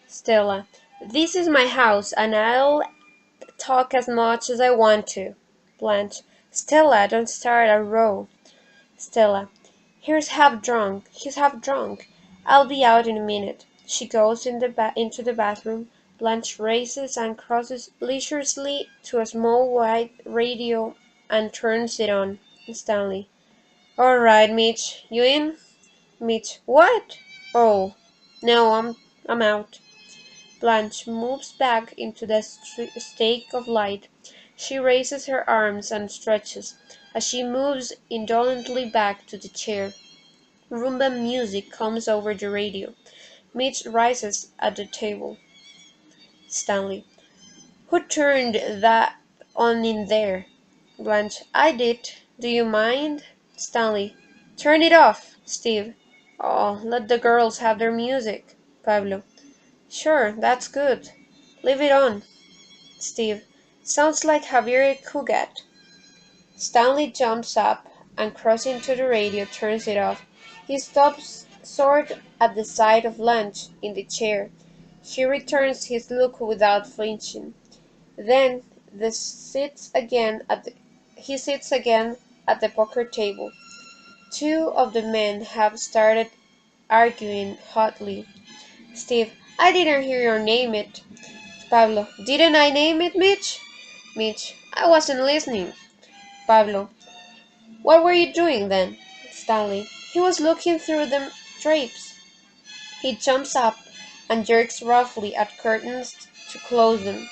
Stella. This is my house, and I'll talk as much as I want to. Blanche. Stella, don't start a row. Stella. He's half drunk. I'll be out in a minute. She goes into the bathroom. Blanche races and crosses leisurely to a small white radio and turns it on. Stanley. All right, Mitch. You in? Mitch. What? Oh. No, I'm out. Blanche moves back into the stake of light. She raises her arms and stretches. As she moves indolently back to the chair, rumba music comes over the radio. Mitch rises at the table. Stanley. Who turned that on in there? Blanche. I did. Do you mind? Stanley. Turn it off. Steve. Oh, let the girls have their music. Pablo. Sure, that's good. Leave it on. Steve. Sounds like Javier Cugat. Stanley jumps up and crossing to the radio turns it off. He stops short at the sight of Blanche in the chair. She returns his look without flinching. Then he sits again at the poker table. Two of the men have started arguing hotly. Steve, I didn't hear you name it. Pablo, didn't I name it, Mitch? Mitch, I wasn't listening. Pablo, what were you doing then? Stanley, he was looking through the drapes. He jumps up and jerks roughly at curtains to close them.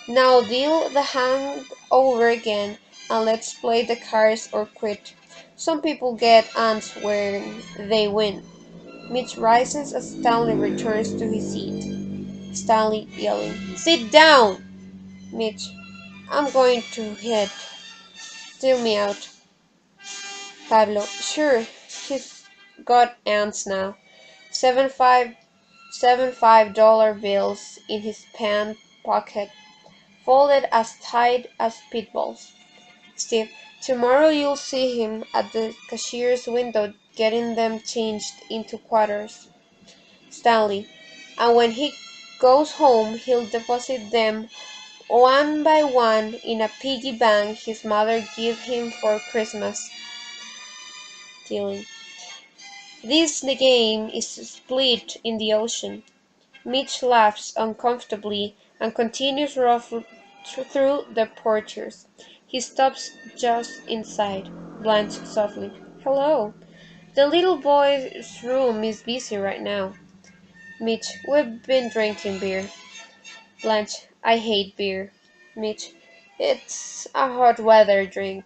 Now deal the hand over again and let's play the cards or quit. Some people get ants when they win. Mitch rises as Stanley returns to his seat. Stanley yelling, Sit down! Mitch, I'm going to head. Deal me out. Pablo, sure, he's got ants now. $75 bills in his pant pocket, folded as tight as pitballs. Steve, tomorrow you'll see him at the cashier's window getting them changed into quarters. Stanley, and when he goes home he'll deposit them one by one in a piggy bank his mother gave him for Christmas. Tilly. This game is split in the ocean. Mitch laughs uncomfortably and continues through the porters. He stops just inside. Blanche softly. Hello. The little boy's room is busy right now. Mitch, we've been drinking beer. Blanche, I hate beer. Mitch, it's a hot weather drink.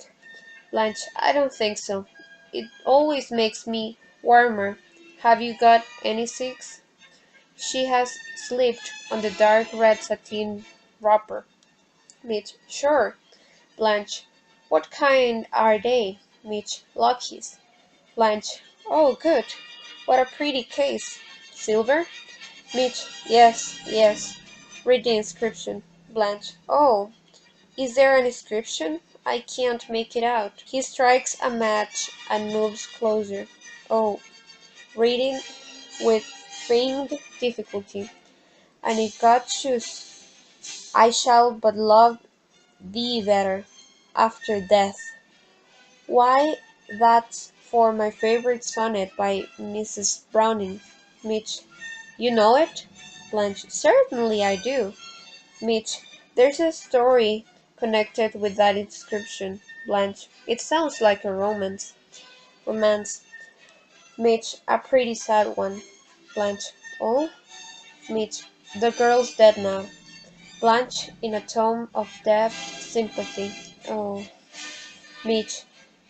Blanche, I don't think so. It always makes me warmer. Have you got any six? She has slipped on the dark red satin wrapper. Mitch, sure. Blanche, what kind are they? Mitch, Lucky's. Blanche, oh good. What a pretty case. Silver? Mitch, yes, yes. Read the inscription. Blanche, oh, is there an inscription? I can't make it out. He strikes a match and moves closer. Oh, reading with feigned difficulty. And if God choose, I shall but love thee better after death. Why, that's for my favorite sonnet by Mrs. Browning. Mitch, you know it? Blanche, certainly I do. Mitch, there's a story connected with that inscription. Blanche, it sounds like a romance. Romance. Mitch, a pretty sad one. Blanche, oh? Mitch, the girl's dead now. Blanche, in a tone of deep sympathy. Oh. Mitch,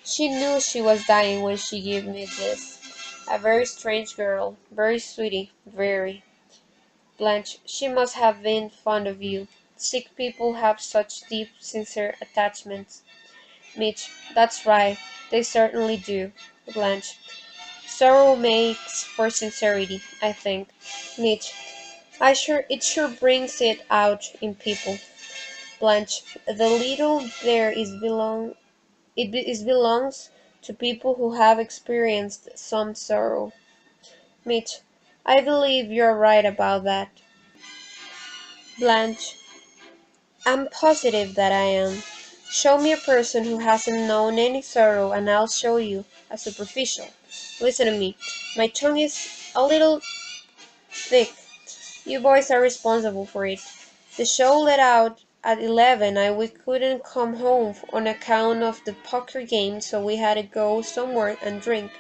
she knew she was dying when she gave me this. A very strange girl, very sweetie, very. Blanche, she must have been fond of you. Sick people have such deep, sincere attachments. Mitch, that's right, they certainly do. Blanche, sorrow makes for sincerity, I think. Mitch, it sure brings it out in people. Blanche, the little there belongs to people who have experienced some sorrow. Mitch, I believe you're right about that. Blanche, I'm positive that I am. Show me a person who hasn't known any sorrow, and I'll show you a superficial. Listen to me. My tongue is a little thick. You boys are responsible for it. The show let out at 11 and we couldn't come home on account of the poker game, so we had to go somewhere and drink.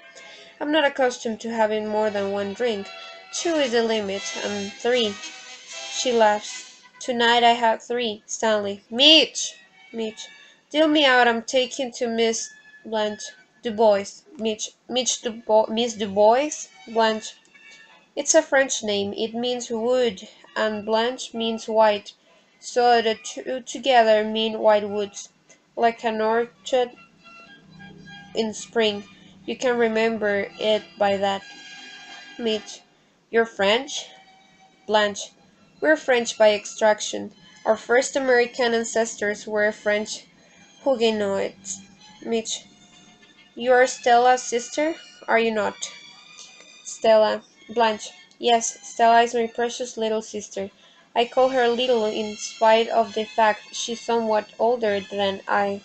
I'm not accustomed to having more than one drink. Two is the limit, and three. She laughs. Tonight I had three. Stanley. Mitch. Deal me out. I'm taking to Miss Blanche. Du Bois. Miss Du Bois? Blanche. It's a French name. It means wood, and blanche means white, so the two together mean white woods, like an orchard in spring. You can remember it by that. Mitch, you're French? Blanche, we're French by extraction. Our first American ancestors were French Huguenots. Mitch, you are Stella's sister, are you not? Stella. Blanche. Yes, Stella is my precious little sister. I call her little in spite of the fact she's somewhat older than I.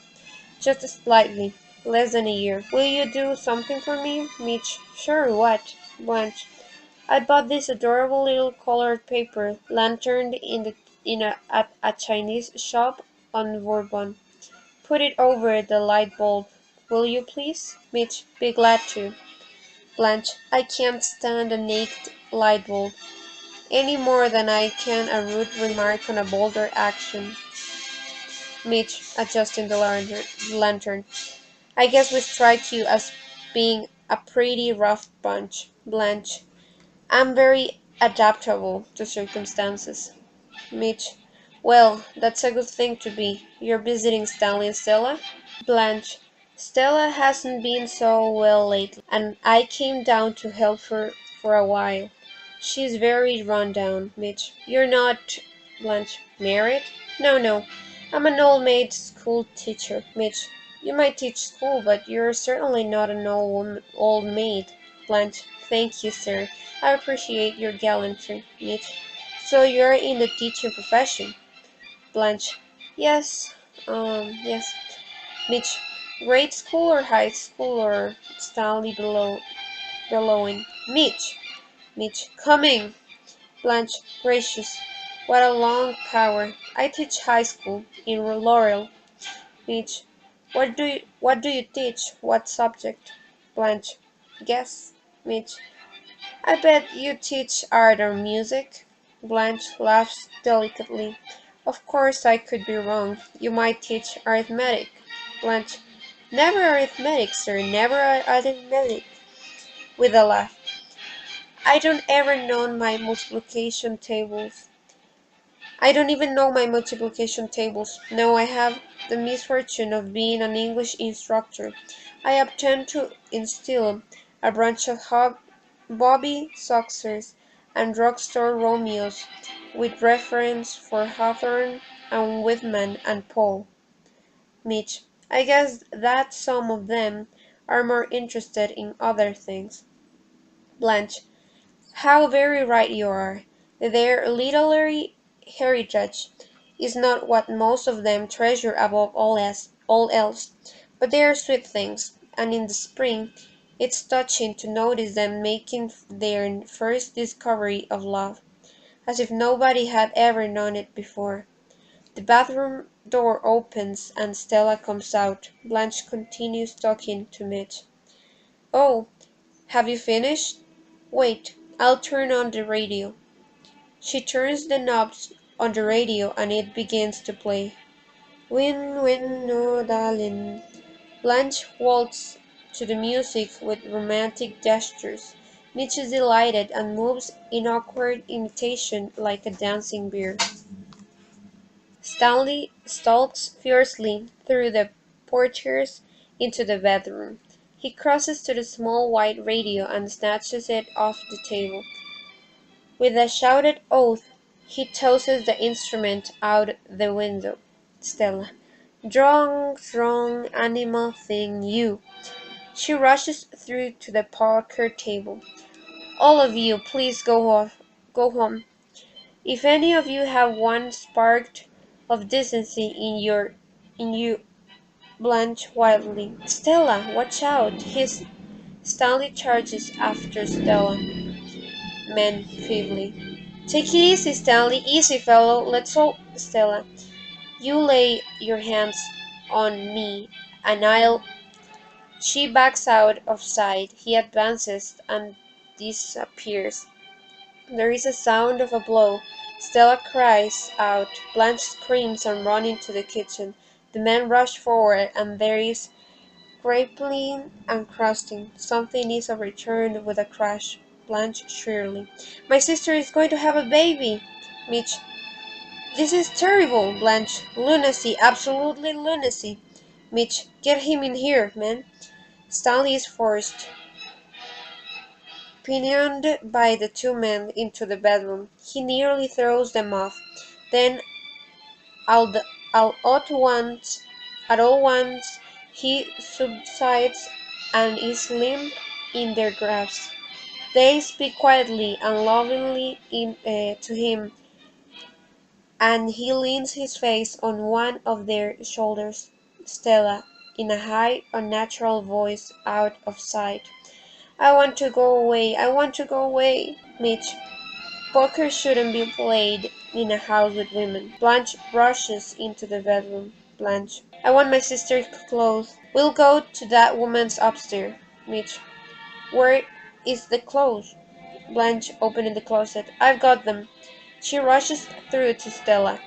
Just slightly. Less than a year. Will you do something for me, Mitch? Sure, what? Blanche. I bought this adorable little colored paper lantern at a Chinese shop on Bourbon. Put it over the light bulb. Will you please? Mitch. Be glad to. Blanche, I can't stand a naked light bulb any more than I can a rude remark on a bolder action. Mitch, adjusting the lantern. I guess we strike you as being a pretty rough bunch, Blanche. I'm very adaptable to circumstances. Mitch, well, that's a good thing to be. You're visiting Stanley and Stella? Blanche, Stella hasn't been so well lately, and I came down to help her for a while. She's very run down, Mitch. You're not, Blanche, married? No. I'm an old maid school teacher, Mitch. You might teach school, but you're certainly not an old maid, Blanche. Thank you, sir. I appreciate your gallantry, Mitch. So you're in the teaching profession, Blanche. Yes, yes. Mitch, grade school or high school or Stanley bellowing. Mitch, coming. Blanche, gracious. What a long power. I teach high school in Laurel. Mitch, what do you teach? What subject? Blanche, guess. Mitch, I bet you teach art or music. Blanche laughs delicately. Of course I could be wrong. You might teach arithmetic. Blanche, never arithmetic, sir, never arithmetic. With a laugh. I don't ever know my multiplication tables. I don't even know my multiplication tables. No, I have the misfortune of being an English instructor. I intend to instill a branch of Bobby Soxers and drugstore Romeos with reference for Hawthorne and Whitman and Poe. Mitch, I guess that some of them are more interested in other things. Blanche, how very right you are. Their literary heritage is not what most of them treasure above all else, but they are sweet things, and in the spring it's touching to notice them making their first discovery of love, as if nobody had ever known it before. The bathroom door opens and Stella comes out. Blanche continues talking to Mitch. Oh, have you finished? Wait, I'll turn on the radio. She turns the knobs on the radio and it begins to play. Win, win, no, darling. Blanche waltzes to the music with romantic gestures. Mitch is delighted and moves in awkward imitation like a dancing bear. Stanley stalks fiercely through the portieres into the bedroom. He crosses to the small white radio and snatches it off the table. With a shouted oath, he tosses the instrument out the window. Stella. Drong, animal thing, you. She rushes through to the poker table. All of you, please go home. If any of you have one spark of decency in you, Blanche wildly. Stella, watch out! Stanley charges after Stella. Men feebly. Take it easy, Stanley. Easy, fellow. Let's all. Stella. You lay your hands on me, and I'll. She backs out of sight. He advances and disappears. There is a sound of a blow. Stella cries out. Blanche screams and runs into the kitchen. The men rush forward, and there is grappling and crusting. Something is overturned with a crash. Blanche shrilly. My sister is going to have a baby. Mitch. This is terrible, Blanche. Lunacy, absolutely lunacy. Mitch, get him in here, man. Stanley is forced, pinioned by the two men, into the bedroom. He nearly throws them off. Then, all, at all once, he subsides and is limp in their grasp. They speak quietly and lovingly to him, and he leans his face on one of their shoulders. Stella, in a high, unnatural voice, out of sight. I want to go away. I want to go away. Mitch. Poker shouldn't be played in a house with women. Blanche rushes into the bedroom. Blanche. I want my sister's clothes. We'll go to that woman's upstairs. Mitch. Where is the clothes? Blanche opening the closet. I've got them. She rushes through to Stella.